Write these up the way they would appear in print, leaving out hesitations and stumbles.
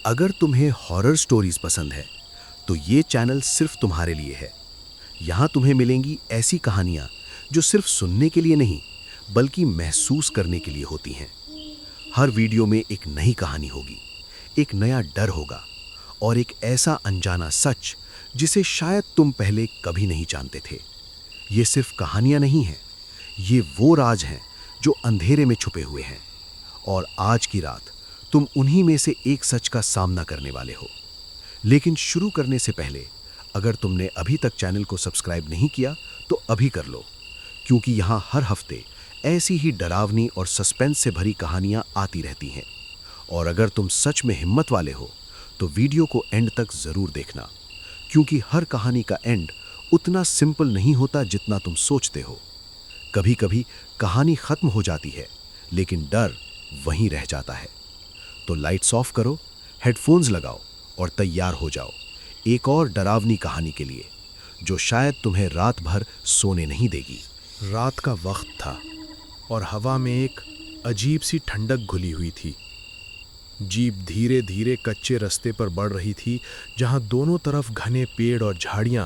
अगर तुम्हें horror stories पसंद है तो ये चैनल सिर्फ तुम्हारे लिए है। यहाँ तुम्हें मिलेंगी ऐसी कहानियाँ जो सिर्फ सुनने के लिए नहीं बल्कि महसूस करने के लिए होती हैं। हर वीडियो में एक नई कहानी होगी, एक नया डर होगा और एक ऐसा अनजाना सच जिसे शायद तुम पहले कभी नहीं जानते थे। ये सिर्फ कहानियाँ नहीं हैं, ये वो राज हैं जो अंधेरे में छुपे हुए हैं और आज की रात तुम उन्हीं में से एक सच का सामना करने वाले हो। लेकिन शुरू करने से पहले अगर तुमने अभी तक चैनल को सब्सक्राइब नहीं किया तो अभी कर लो, क्योंकि यहाँ हर हफ्ते ऐसी ही डरावनी और सस्पेंस से भरी कहानियाँ आती रहती हैं। और अगर तुम सच में हिम्मत वाले हो तो वीडियो को एंड तक ज़रूर देखना, क्योंकि हर कहानी का एंड उतना सिंपल नहीं होता जितना तुम सोचते हो। कभी कभी कहानी ख़त्म हो जाती है लेकिन डर वहीं रह जाता है। तो लाइट्स ऑफ करो, हेडफोन्स लगाओ और तैयार हो जाओ एक और डरावनी कहानी के लिए जो शायद तुम्हें रात भर सोने नहीं देगी। रात का वक्त था और हवा में एक अजीब सी ठंडक घुली हुई थी। जीप धीरे धीरे कच्चे रास्ते पर बढ़ रही थी, जहां दोनों तरफ घने पेड़ और झाड़ियां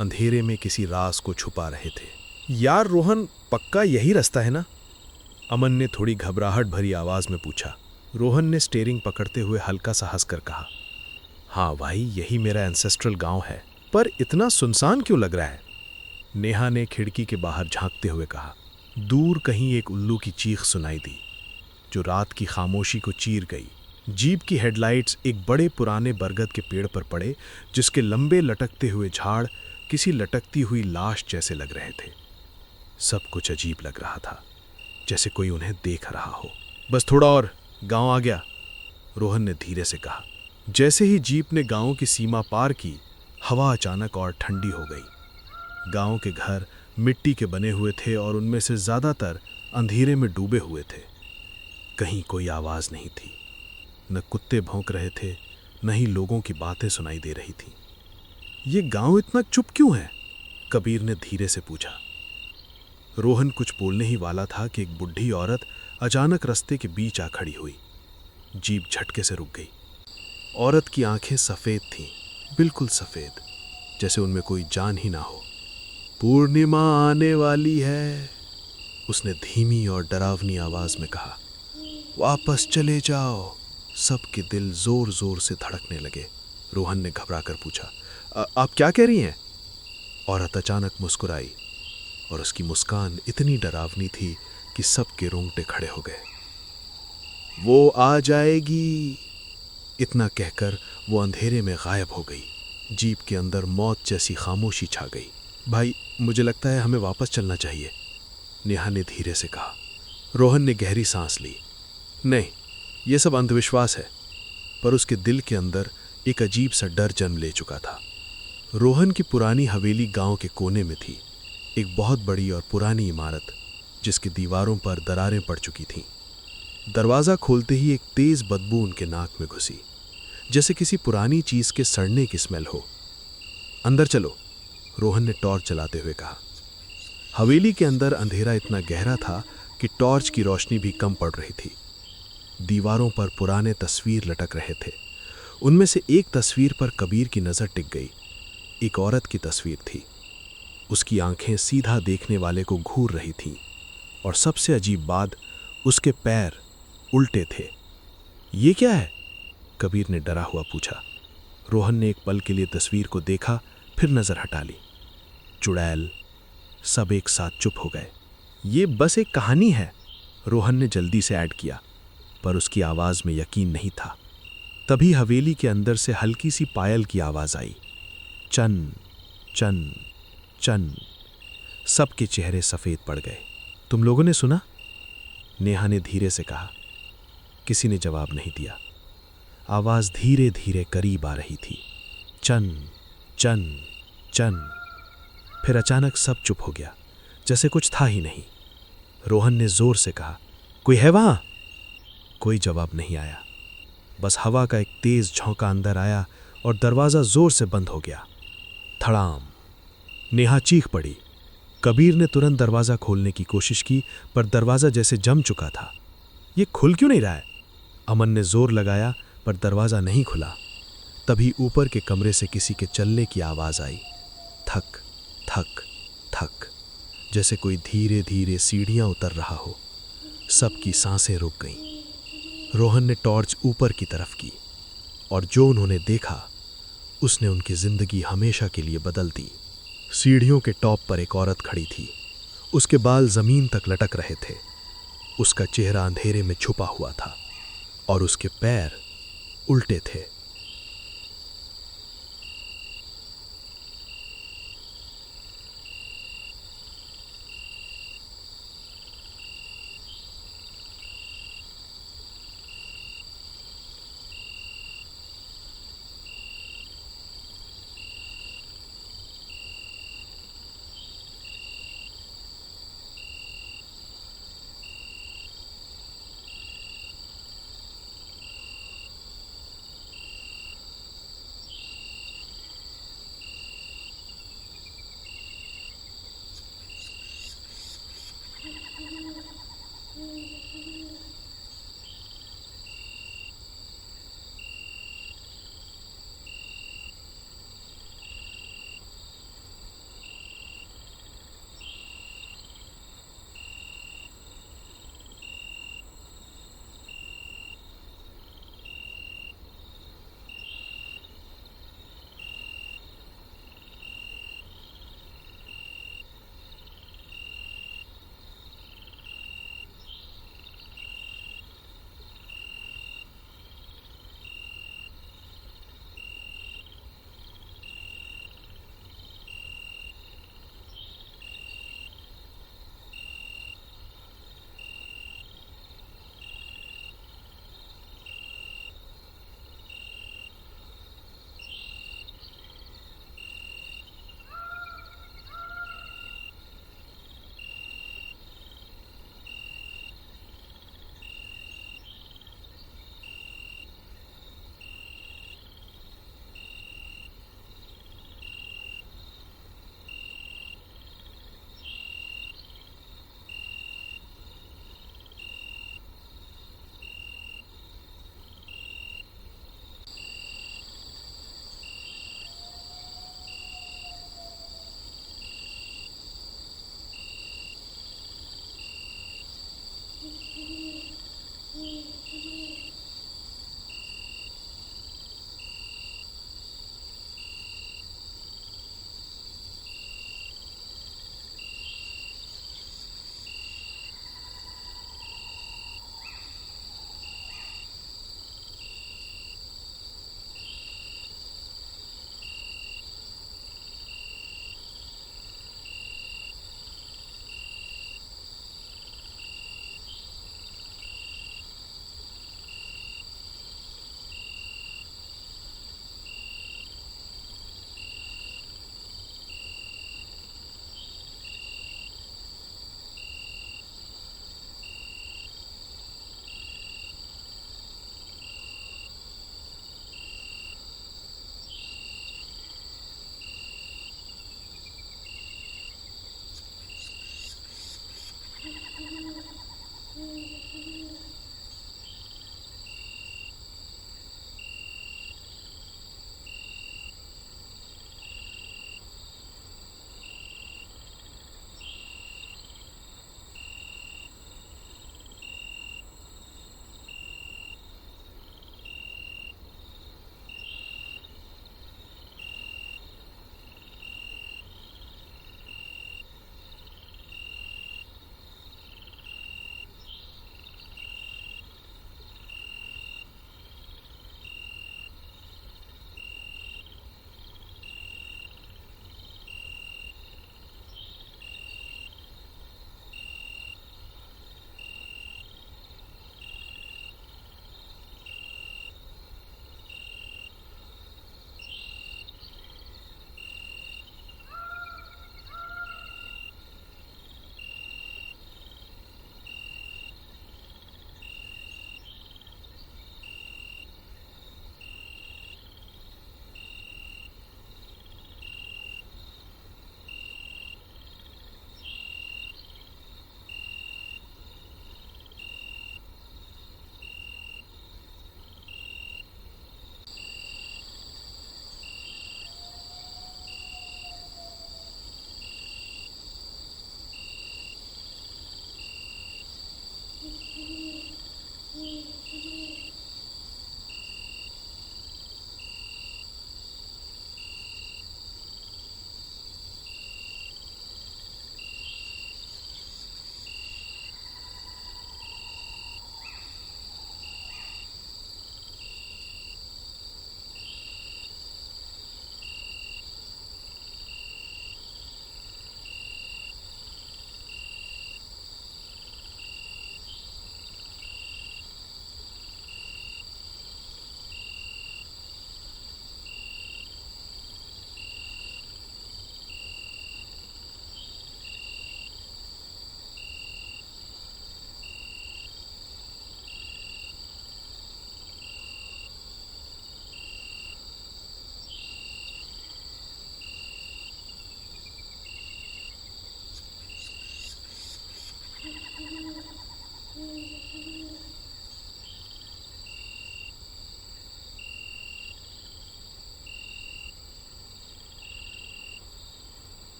अंधेरे में किसी राज को छुपा रहे थे। यार रोहन, पक्का यही रास्ता है ना? अमन ने थोड़ी घबराहट भरी आवाज में पूछा। रोहन ने स्टीयरिंग पकड़ते हुए हल्का सा हंसकर कहा, हाँ भाई, यही मेरा एंसेस्ट्रल गांव है, पर इतना सुनसान क्यों लग रहा है? नेहा ने खिड़की के बाहर झांकते हुए कहा। दूर कहीं एक उल्लू की चीख सुनाई दी जो रात की खामोशी को चीर गई। जीप की हेडलाइट्स एक बड़े पुराने बरगद के पेड़ पर पड़े, जिसके लंबे लटकते हुए झाड़ किसी लटकती हुई लाश जैसे लग रहे थे। सब कुछ अजीब लग रहा था, जैसे कोई उन्हें देख रहा हो। बस थोड़ा और, गांव आ गया, रोहन ने धीरे से कहा। जैसे ही जीप ने गांव की सीमा पार की, हवा अचानक और ठंडी हो गई। गांव के घर मिट्टी के बने हुए थे और उनमें से ज्यादातर अंधेरे में डूबे हुए थे। कहीं कोई आवाज नहीं थी, न कुत्ते भौंक रहे थे, न ही लोगों की बातें सुनाई दे रही थी। ये गांव इतना चुप क्यों है? कबीर ने धीरे से पूछा। रोहन कुछ बोलने ही वाला था कि एक बुढ़ी औरत अचानक रास्ते के बीच आ खड़ी हुई। जीप झटके से रुक गई। औरत की आंखें सफेद थीं, बिल्कुल सफेद, जैसे उनमें कोई जान ही ना हो। पूर्णिमा आने वाली है, उसने धीमी और डरावनी आवाज में कहा। वापस चले जाओ। सबके दिल जोर जोर से धड़कने लगे। रोहन ने घबराकर पूछा, आप क्या कह रही हैं? औरत अचानक मुस्कुराई और उसकी मुस्कान इतनी डरावनी थी कि सबके रोंगटे खड़े हो गए। वो आ जाएगी, इतना कहकर वो अंधेरे में गायब हो गई। जीप के अंदर मौत जैसी खामोशी छा गई। भाई, मुझे लगता है हमें वापस चलना चाहिए, नेहा ने धीरे से कहा। रोहन ने गहरी सांस ली। नहीं, ये सब अंधविश्वास है, पर उसके दिल के अंदर एक अजीब सा डर जन्म ले चुका था। रोहन की पुरानी हवेली गांव के कोने में थी, एक बहुत बड़ी और पुरानी इमारत जिसकी दीवारों पर दरारें पड़ चुकी थीं। दरवाज़ा खोलते ही एक तेज़ बदबू उनके नाक में घुसी, जैसे किसी पुरानी चीज़ के सड़ने की स्मेल हो। अंदर चलो, रोहन ने टॉर्च चलाते हुए कहा। हवेली के अंदर अंधेरा इतना गहरा था कि टॉर्च की रोशनी भी कम पड़ रही थी। दीवारों पर पुराने तस्वीर लटक रहे थे। उनमें से एक तस्वीर पर कबीर की नज़र टिक गई। एक औरत की तस्वीर थी। उसकी आंखें सीधा देखने वाले को घूर रही थीं और सबसे अजीब बात, उसके पैर उल्टे थे। ये क्या है? कबीर ने डरा हुआ पूछा। रोहन ने एक पल के लिए तस्वीर को देखा, फिर नज़र हटा ली। चुड़ैल। सब एक साथ चुप हो गए। ये बस एक कहानी है, रोहन ने जल्दी से ऐड किया, पर उसकी आवाज़ में यकीन नहीं था। तभी हवेली के अंदर से हल्की सी पायल की आवाज़ आई। चन चन चन। सबके चेहरे सफ़ेद पड़ गए। तुम लोगों ने सुना? नेहा ने धीरे से कहा। किसी ने जवाब नहीं दिया। आवाज़ धीरे धीरे करीब आ रही थी। चन चन चन। फिर अचानक सब चुप हो गया, जैसे कुछ था ही नहीं। रोहन ने ज़ोर से कहा, कोई है वहाँ? कोई जवाब नहीं आया। बस हवा का एक तेज़ झोंका अंदर आया और दरवाज़ा ज़ोर से बंद हो गया। धड़ाम। नेहा चीख पड़ी। कबीर ने तुरंत दरवाज़ा खोलने की कोशिश की, पर दरवाज़ा जैसे जम चुका था। ये खुल क्यों नहीं रहा है? अमन ने जोर लगाया, पर दरवाज़ा नहीं खुला। तभी ऊपर के कमरे से किसी के चलने की आवाज़ आई। थक थक थक, जैसे कोई धीरे धीरे सीढ़ियाँ उतर रहा हो। सबकी सांसें रुक गईं। रोहन ने टॉर्च ऊपर की तरफ की और जो उन्होंने देखा उसने उनकी जिंदगी हमेशा के लिए बदल दी। सीढ़ियों के टॉप पर एक औरत खड़ी थी। उसके बाल जमीन तक लटक रहे थे। उसका चेहरा अंधेरे में छुपा हुआ था और उसके पैर उल्टे थे।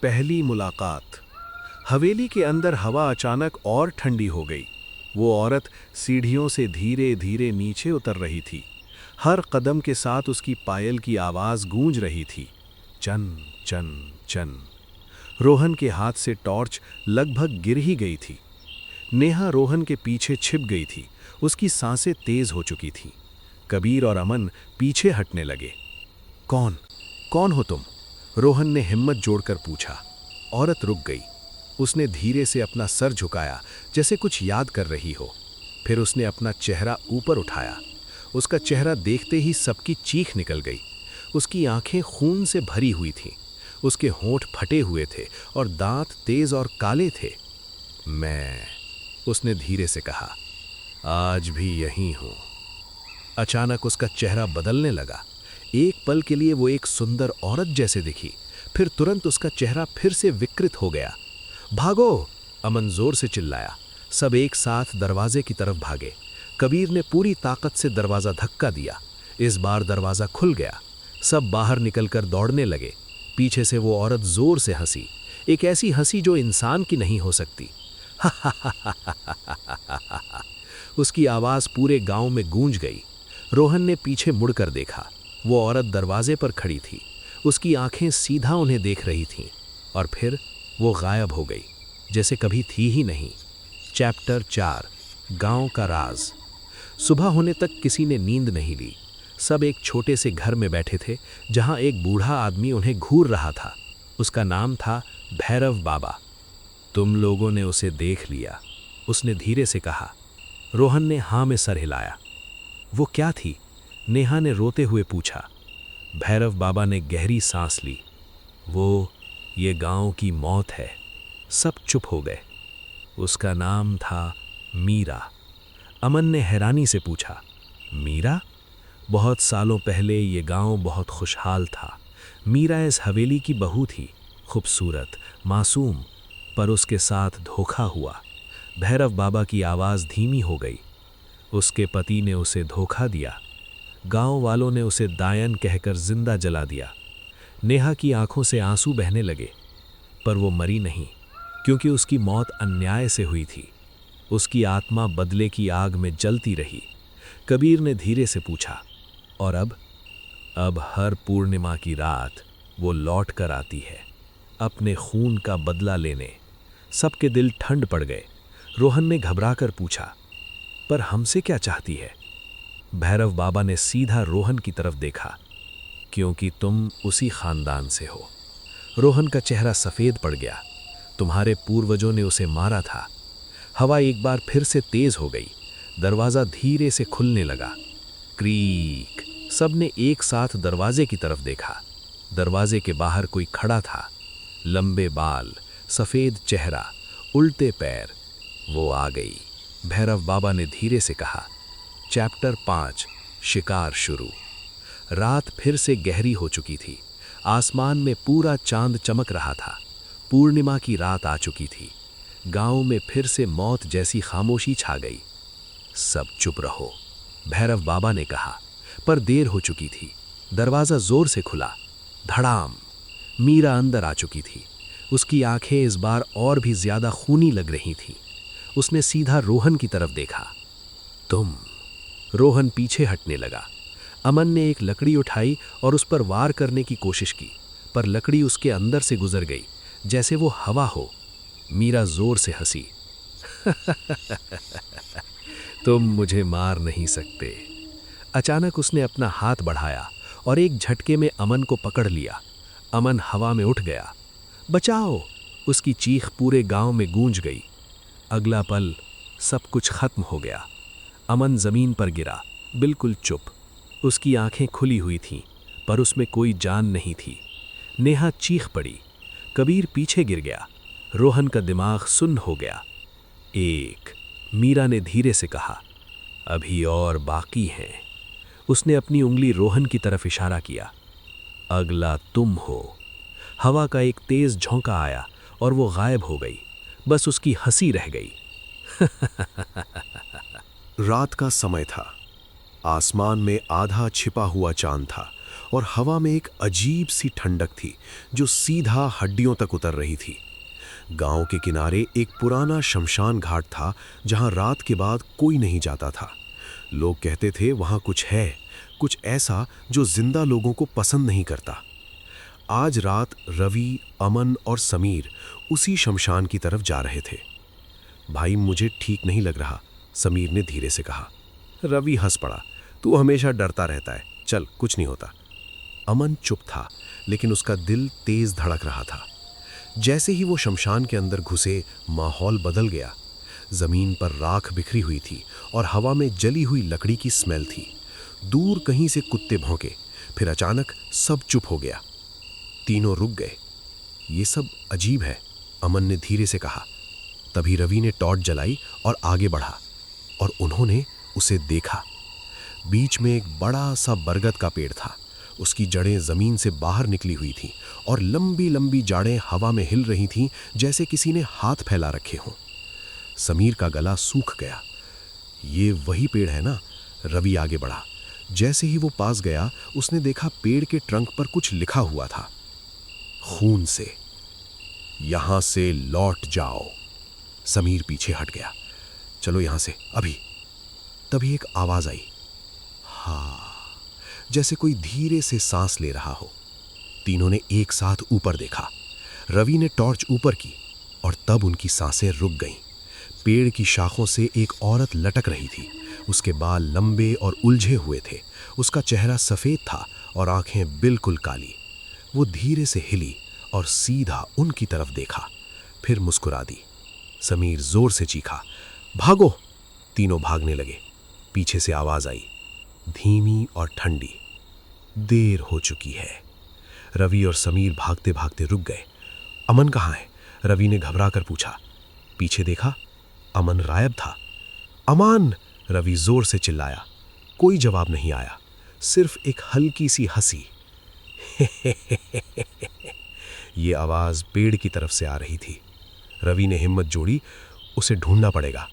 पहली मुलाकात। हवेली के अंदर हवा अचानक और ठंडी हो गई। वो औरत सीढ़ियों से धीरे धीरे नीचे उतर रही थी। हर कदम के साथ उसकी पायल की आवाज़ गूंज रही थी, चन चन चन। रोहन के हाथ से टॉर्च लगभग गिर ही गई थी। नेहा रोहन के पीछे छिप गई थी। उसकी सांसें तेज हो चुकी थीं। कबीर और अमन पीछे हटने लगे। कौन कौन हो तुम? रोहन ने हिम्मत जोड़कर पूछा। औरत रुक गई। उसने धीरे से अपना सर झुकाया, जैसे कुछ याद कर रही हो। फिर उसने अपना चेहरा ऊपर उठाया। उसका चेहरा देखते ही सबकी चीख निकल गई। उसकी आंखें खून से भरी हुई थीं। उसके होंठ फटे हुए थे और दांत तेज और काले थे। मैं, उसने धीरे से कहा, आज भी यहीं हूं। अचानक उसका चेहरा बदलने लगा। एक पल के लिए वो एक सुंदर औरत जैसे दिखी, फिर तुरंत उसका चेहरा फिर से विकृत हो गया। भागो! अमन जोर से चिल्लाया। सब एक साथ दरवाजे की तरफ भागे। कबीर ने पूरी ताकत से दरवाज़ा धक्का दिया। इस बार दरवाज़ा खुल गया। सब बाहर निकलकर दौड़ने लगे। पीछे से वो औरत जोर से हंसी, एक ऐसी हंसी जो इंसान की नहीं हो सकती। उसकी आवाज़ पूरे गांव में गूंज गई। रोहन ने पीछे मुड़कर देखा। वो औरत दरवाजे पर खड़ी थी। उसकी आंखें सीधा उन्हें देख रही थीं और फिर वो गायब हो गई, जैसे कभी थी ही नहीं। चैप्टर 4, गांव का राज। सुबह होने तक किसी ने नींद नहीं ली। सब एक छोटे से घर में बैठे थे, जहां एक बूढ़ा आदमी उन्हें घूर रहा था। उसका नाम था भैरव बाबा। तुम लोगों ने उसे देख लिया, उसने धीरे से कहा। रोहन ने हाँ में सर हिलाया। वो क्या थी? नेहा ने रोते हुए पूछा। भैरव बाबा ने गहरी सांस ली। वो ये गांव की मौत है। सब चुप हो गए। उसका नाम था मीरा। अमन ने हैरानी से पूछा, मीरा? बहुत सालों पहले ये गांव बहुत खुशहाल था। मीरा इस हवेली की बहू थी, खूबसूरत, मासूम, पर उसके साथ धोखा हुआ। भैरव बाबा की आवाज़ धीमी हो गई। उसके पति ने उसे धोखा दिया। गांव वालों ने उसे दायन कहकर जिंदा जला दिया। नेहा की आंखों से आंसू बहने लगे, पर वो मरी नहीं, क्योंकि उसकी मौत अन्याय से हुई थी। उसकी आत्मा बदले की आग में जलती रही। कबीर ने धीरे से पूछा, और अब हर पूर्णिमा की रात वो लौट कर आती है, अपने खून का बदला लेने। सबके दिल ठंड पड़ गए। रोहन ने घबराकर पूछा, पर हमसे क्या चाहती है? भैरव बाबा ने सीधा रोहन की तरफ देखा, क्योंकि तुम उसी खानदान से हो। रोहन का चेहरा सफ़ेद पड़ गया। तुम्हारे पूर्वजों ने उसे मारा था। हवा एक बार फिर से तेज हो गई। दरवाज़ा धीरे से खुलने लगा। क्रीक! सबने एक साथ दरवाजे की तरफ देखा। दरवाजे के बाहर कोई खड़ा था। लंबे बाल, सफ़ेद चेहरा, उल्टे पैर। वो आ गई। भैरव बाबा ने धीरे से कहा। चैप्टर 5, शिकार शुरू। रात फिर से गहरी हो चुकी थी। आसमान में पूरा चांद चमक रहा था। पूर्णिमा की रात आ चुकी थी। गांव में फिर से मौत जैसी खामोशी छा गई। सब चुप रहो, भैरव बाबा ने कहा, पर देर हो चुकी थी। दरवाज़ा जोर से खुला। धड़ाम! मीरा अंदर आ चुकी थी। उसकी आंखें इस बार और भी ज्यादा खूनी लग रही थीं। उसने सीधा रोहन की तरफ देखा। तुम? रोहन पीछे हटने लगा। अमन ने एक लकड़ी उठाई और उस पर वार करने की कोशिश की, पर लकड़ी उसके अंदर से गुजर गई, जैसे वो हवा हो। मीरा जोर से हंसी। तुम मुझे मार नहीं सकते। अचानक उसने अपना हाथ बढ़ाया और एक झटके में अमन को पकड़ लिया। अमन हवा में उठ गया। बचाओ! उसकी चीख पूरे गांव में गूंज गई। अगला पल सब कुछ खत्म हो गया। अमन जमीन पर गिरा, बिल्कुल चुप। उसकी आंखें खुली हुई थीं, पर उसमें कोई जान नहीं थी। नेहा चीख पड़ी। कबीर पीछे गिर गया। रोहन का दिमाग सुन्न हो गया। मीरा ने धीरे से कहा, अभी और बाकी हैं। उसने अपनी उंगली रोहन की तरफ इशारा किया। अगला तुम हो। हवा का एक तेज झोंका आया और वो गायब हो गई। बस उसकी हंसी रह गई। रात का समय था। आसमान में आधा छिपा हुआ चांद था और हवा में एक अजीब सी ठंडक थी जो सीधा हड्डियों तक उतर रही थी। गांव के किनारे एक पुराना शमशान घाट था जहां रात के बाद कोई नहीं जाता था। लोग कहते थे वहां कुछ है, कुछ ऐसा जो जिंदा लोगों को पसंद नहीं करता। आज रात रवि, अमन और समीर उसी शमशान की तरफ जा रहे थे। भाई मुझे ठीक नहीं लग रहा, समीर ने धीरे से कहा। रवि हंस पड़ा। तू हमेशा डरता रहता है, चल कुछ नहीं होता। अमन चुप था, लेकिन उसका दिल तेज धड़क रहा था। जैसे ही वो शमशान के अंदर घुसे, माहौल बदल गया। जमीन पर राख बिखरी हुई थी और हवा में जली हुई लकड़ी की स्मेल थी। दूर कहीं से कुत्ते भौंके, फिर अचानक सब चुप हो गया। तीनों रुक गए। ये सब अजीब है, अमन ने धीरे से कहा। तभी रवि ने टॉर्च जलाई और आगे बढ़ा, और उन्होंने उसे देखा। बीच में एक बड़ा सा बरगद का पेड़ था। उसकी जड़ें जमीन से बाहर निकली हुई थीं और लंबी लंबी जाड़ें हवा में हिल रही थीं, जैसे किसी ने हाथ फैला रखे हों। समीर का गला सूख गया। ये वही पेड़ है ना? रवि आगे बढ़ा। जैसे ही वो पास गया, उसने देखा पेड़ के ट्रंक पर कुछ लिखा हुआ था, खून से, यहां से लौट जाओ। समीर पीछे हट गया। चलो यहां से अभी। तभी एक आवाज आई, हा, जैसे कोई धीरे से सांस ले रहा हो। तीनों ने एक साथ ऊपर देखा। रवि ने टॉर्च ऊपर की और तब उनकी सांसें रुक गईं। पेड़ की शाखों से एक औरत लटक रही थी। उसके बाल लंबे और उलझे हुए थे। उसका चेहरा सफेद था और आंखें बिल्कुल काली। वो धीरे से हिली और सीधा उनकी तरफ देखा, फिर मुस्कुरा दी। समीर जोर से चीखा, भागो! तीनों भागने लगे। पीछे से आवाज आई, धीमी और ठंडी, देर हो चुकी है। रवि और समीर भागते भागते रुक गए। अमन कहाँ है? रवि ने घबरा कर पूछा। पीछे देखा, अमन गायब था। अमन! रवि जोर से चिल्लाया। कोई जवाब नहीं आया, सिर्फ एक हल्की सी हंसी। ये आवाज पेड़ की तरफ से आ रही थी। रवि ने हिम्मत जोड़ी, उसे ढूंढना पड़ेगा।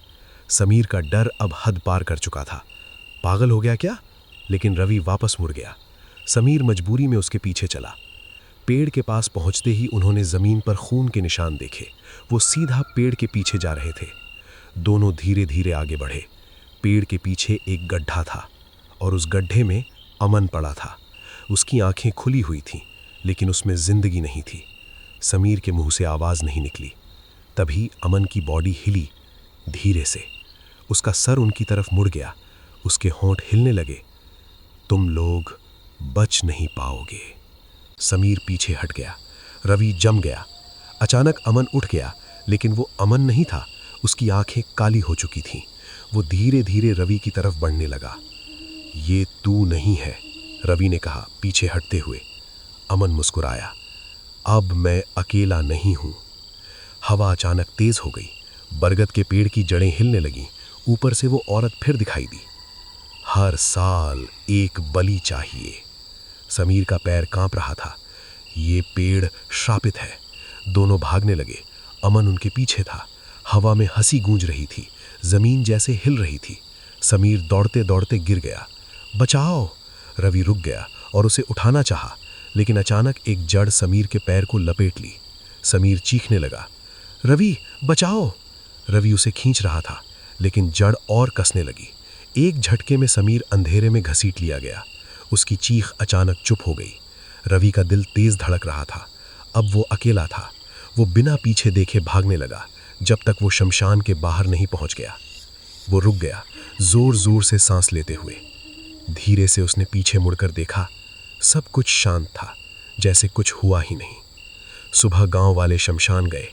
समीर का डर अब हद पार कर चुका था। पागल हो गया क्या? लेकिन रवि वापस मुड़ गया। समीर मजबूरी में उसके पीछे चला। पेड़ के पास पहुंचते ही उन्होंने जमीन पर खून के निशान देखे। वो सीधा पेड़ के पीछे जा रहे थे। दोनों धीरे धीरे आगे बढ़े। पेड़ के पीछे एक गड्ढा था और उस गड्ढे में अमन पड़ा था। उसकी आंखें खुली हुई थीं, लेकिन उसमें जिंदगी नहीं थी। समीर के मुंह से आवाज नहीं निकली। तभी अमन की बॉडी हिली, धीरे से। उसका सर उनकी तरफ मुड़ गया। उसके होंठ हिलने लगे। तुम लोग बच नहीं पाओगे। समीर पीछे हट गया। रवि जम गया। अचानक अमन उठ गया, लेकिन वो अमन नहीं था। उसकी आंखें काली हो चुकी थीं। वो धीरे धीरे रवि की तरफ बढ़ने लगा। ये तू नहीं है, रवि ने कहा पीछे हटते हुए। अमन मुस्कुराया। अब मैं अकेला नहीं हूं। हवा अचानक तेज हो गई। बरगद के पेड़ की जड़ें हिलने लगीं। ऊपर से वो औरत फिर दिखाई दी। हर साल एक बलि चाहिए। समीर का पैर कांप रहा था। ये पेड़ श्रापित है। दोनों भागने लगे। अमन उनके पीछे था। हवा में हंसी गूंज रही थी। जमीन जैसे हिल रही थी। समीर दौड़ते दौड़ते गिर गया। बचाओ! रवि रुक गया और उसे उठाना चाहा, लेकिन अचानक एक जड़ समीर के पैर को लपेट ली। समीर चीखने लगा, रवि बचाओ! रवि उसे खींच रहा था, लेकिन जड़ और कसने लगी। एक झटके में समीर अंधेरे में घसीट लिया गया। उसकी चीख अचानक चुप हो गई। रवि का दिल तेज धड़क रहा था। अब वो अकेला था। वो बिना पीछे देखे भागने लगा, जब तक वो शमशान के बाहर नहीं पहुंच गया। वो रुक गया, जोर जोर से सांस लेते हुए। धीरे से उसने पीछे मुड़कर देखा। सब कुछ शांत था, जैसे कुछ हुआ ही नहीं। सुबह गांव वाले शमशान गए।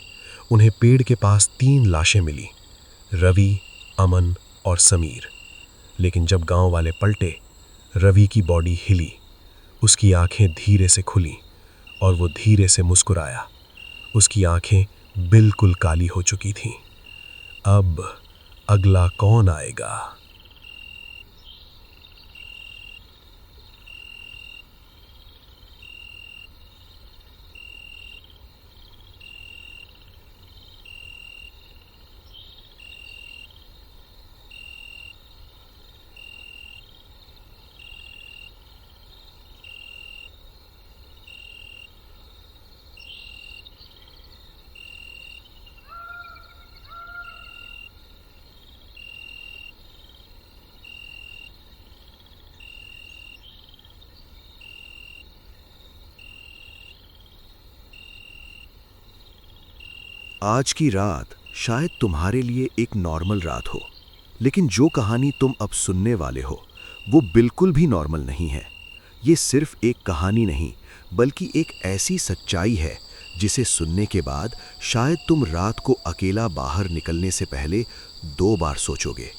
उन्हें पेड़ के पास 3 लाशें मिली, रवि, अमन और समीर। लेकिन जब गांव वाले पलटे, रवि की बॉडी हिली। उसकी आंखें धीरे से खुली और वो धीरे से मुस्कुराया। उसकी आंखें बिल्कुल काली हो चुकी थीं। अब अगला कौन आएगा? आज की रात शायद तुम्हारे लिए एक नॉर्मल रात हो, लेकिन जो कहानी तुम अब सुनने वाले हो वो बिल्कुल भी नॉर्मल नहीं है। ये सिर्फ एक कहानी नहीं, बल्कि एक ऐसी सच्चाई है जिसे सुनने के बाद शायद तुम रात को अकेला बाहर निकलने से पहले 2 बार सोचोगे।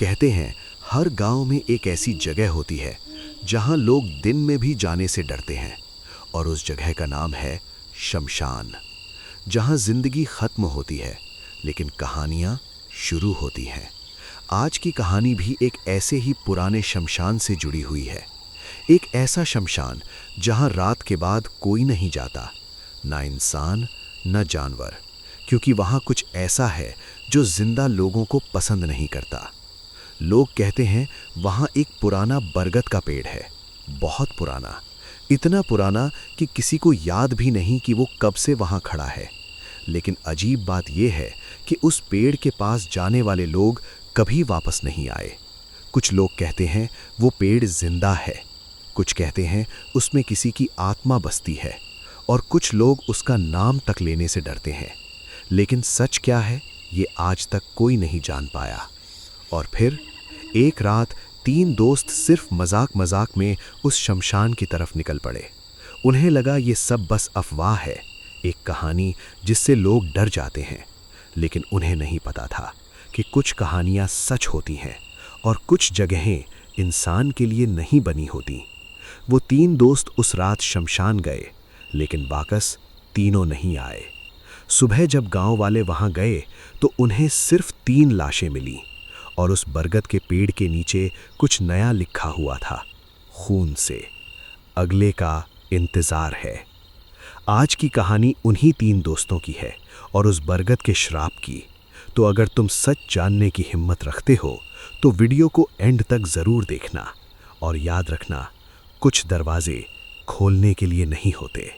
कहते हैं हर गांव में एक ऐसी जगह होती है जहां लोग दिन में भी जाने से डरते हैं, और उस जगह का नाम है शमशान। जहां जिंदगी खत्म होती है लेकिन कहानियां शुरू होती हैं। आज की कहानी भी एक ऐसे ही पुराने शमशान से जुड़ी हुई है। एक ऐसा शमशान जहां रात के बाद कोई नहीं जाता, ना इंसान न जानवर, क्योंकि वहां कुछ ऐसा है जो जिंदा लोगों को पसंद नहीं करता। लोग कहते हैं वहां एक पुराना बरगद का पेड़ है, बहुत पुराना, इतना पुराना कि किसी को याद भी नहीं कि वो कब से वहां खड़ा है। लेकिन अजीब बात यह है कि उस पेड़ के पास जाने वाले लोग कभी वापस नहीं आए। कुछ लोग कहते हैं वो पेड़ जिंदा है, कुछ कहते हैं उसमें किसी की आत्मा बसती है, और कुछ लोग उसका नाम तक लेने से डरते हैं। लेकिन सच क्या है ये आज तक कोई नहीं जान पाया। और फिर एक रात 3 दोस्त सिर्फ मजाक मजाक में उस शमशान की तरफ निकल पड़े। उन्हें लगा ये सब बस अफवाह है, एक कहानी जिससे लोग डर जाते हैं। लेकिन उन्हें नहीं पता था कि कुछ कहानियां सच होती हैं और कुछ जगहें इंसान के लिए नहीं बनी होती। वो 3 दोस्त उस रात शमशान गए, लेकिन वापस तीनों नहीं आए। सुबह जब गांव वाले वहां गए तो उन्हें सिर्फ 3 लाशें मिली, और उस बरगद के पेड़ के नीचे कुछ नया लिखा हुआ था, खून से अगले का इंतजार है। आज की कहानी उन्हीं 3 दोस्तों की है और उस बरगद के श्राप की। तो अगर तुम सच जानने की हिम्मत रखते हो तो वीडियो को एंड तक ज़रूर देखना, और याद रखना कुछ दरवाजे खोलने के लिए नहीं होते।